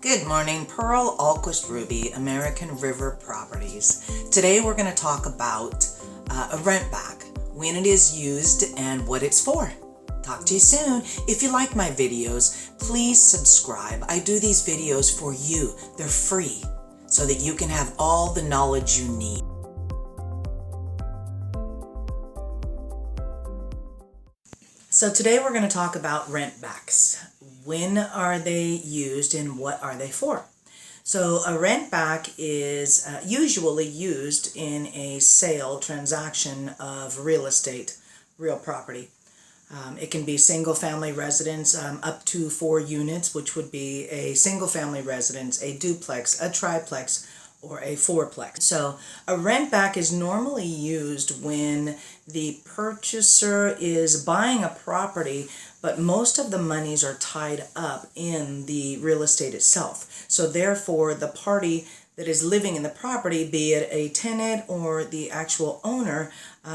Good morning, Pearl Ahlquist-Ruby, American River Properties. Today we're going to talk about a rent back, when it is used and what it's for. Talk to you soon. If you like my videos, please subscribe. I do these videos for you. They're free so that you can have all the knowledge you need. So today we're going to talk about rent backs. When are they used and what are they for? So a rent back is usually used in a sale transaction of real estate, real property. It can be single family residence up to 4 units, which would be a single family residence, a duplex, a triplex, or a fourplex. So a rent back is normally used when the purchaser is buying a property, but most of the monies are tied up in the real estate itself. So therefore, the party that is living in the property, be it a tenant or the actual owner,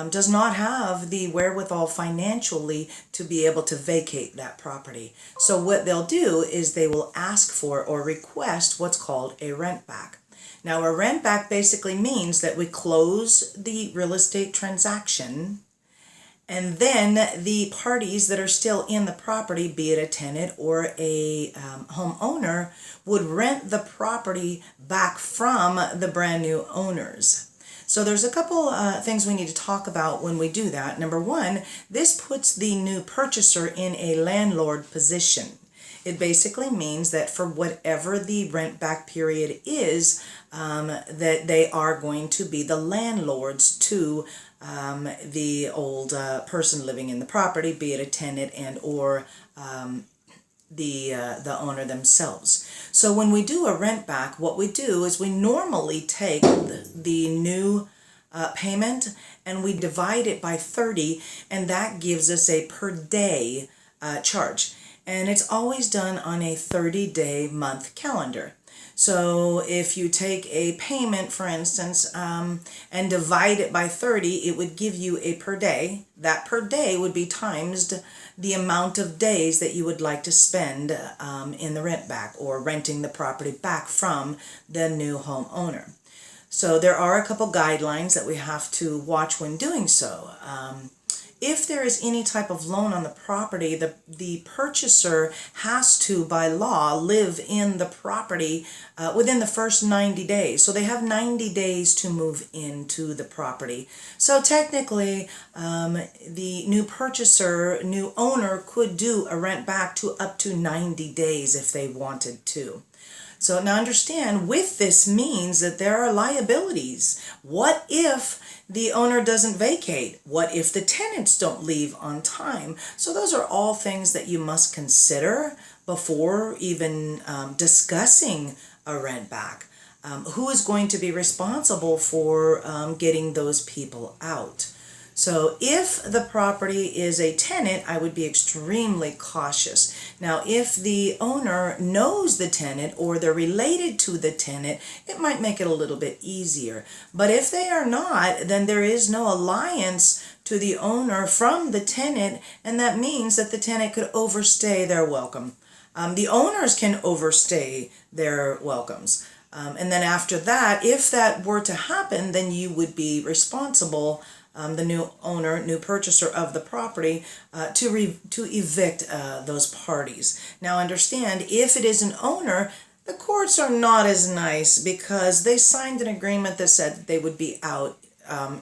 does not have the wherewithal financially to be able to vacate that property. So what they'll do is they will ask for or request what's called a rent back. Now, a rent back basically means that we close the real estate transaction, and then the parties that are still in the property, be it a tenant or a homeowner, would rent the property back from the brand new owners. So there's a couple things we need to talk about when we do that. Number one, this puts the new purchaser in a landlord position. It basically means that for whatever the rent back period is, that they are going to be the landlords to the old person living in the property, be it a tenant and or the owner themselves. So when we do a rent back, what we do is we normally take the new payment and we divide it by 30, and that gives us a per day charge. And it's always done on a 30-day month calendar. So if you take a payment, for instance, and divide it by 30, it would give you a per day. That per day would be times the amount of days that you would like to spend in the rent back or renting the property back from the new homeowner. So there are a couple guidelines that we have to watch when doing so. If there is any type of loan on the property, the purchaser has to, by law, live in the property within the first 90 days. So they have 90 days to move into the property. So technically, the new purchaser, new owner could do a rent back to up to 90 days if they wanted to. So now understand, with this means that there are liabilities. What if the owner doesn't vacate? What if the tenants don't leave on time? So those are all things that you must consider before even discussing a rent back. Who is going to be responsible for getting those people out? So if the property is a tenant, I would be extremely cautious. Now, if the owner knows the tenant or they're related to the tenant, it might make it a little bit easier. But if they are not, then there is no alliance to the owner from the tenant, and that means that the tenant could overstay their welcome. The owners can overstay their welcomes. And then after that, if that were to happen, then you would be responsible, the new owner, new purchaser of the property, to evict those parties. Now understand, if it is an owner, the courts are not as nice because they signed an agreement that said that they would be out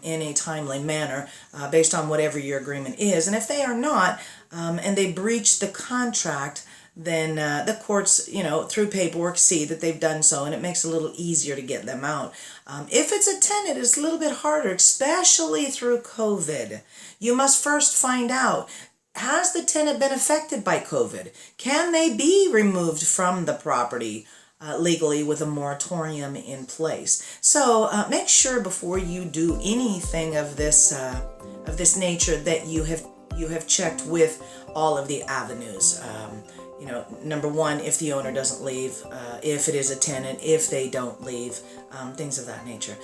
in a timely manner based on whatever your agreement is. And if they are not, and they breach the contract, then the courts, through paperwork, see that they've done so, and it makes it a little easier to get them out. If it's a tenant, it's a little bit harder, especially through COVID. You must first find out, has the tenant been affected by COVID? Can they be removed from the property legally with a moratorium in place? So make sure before you do anything of this nature that you have checked with all of the avenues. Number one, if the owner doesn't leave, if it is a tenant, if they don't leave, things of that nature.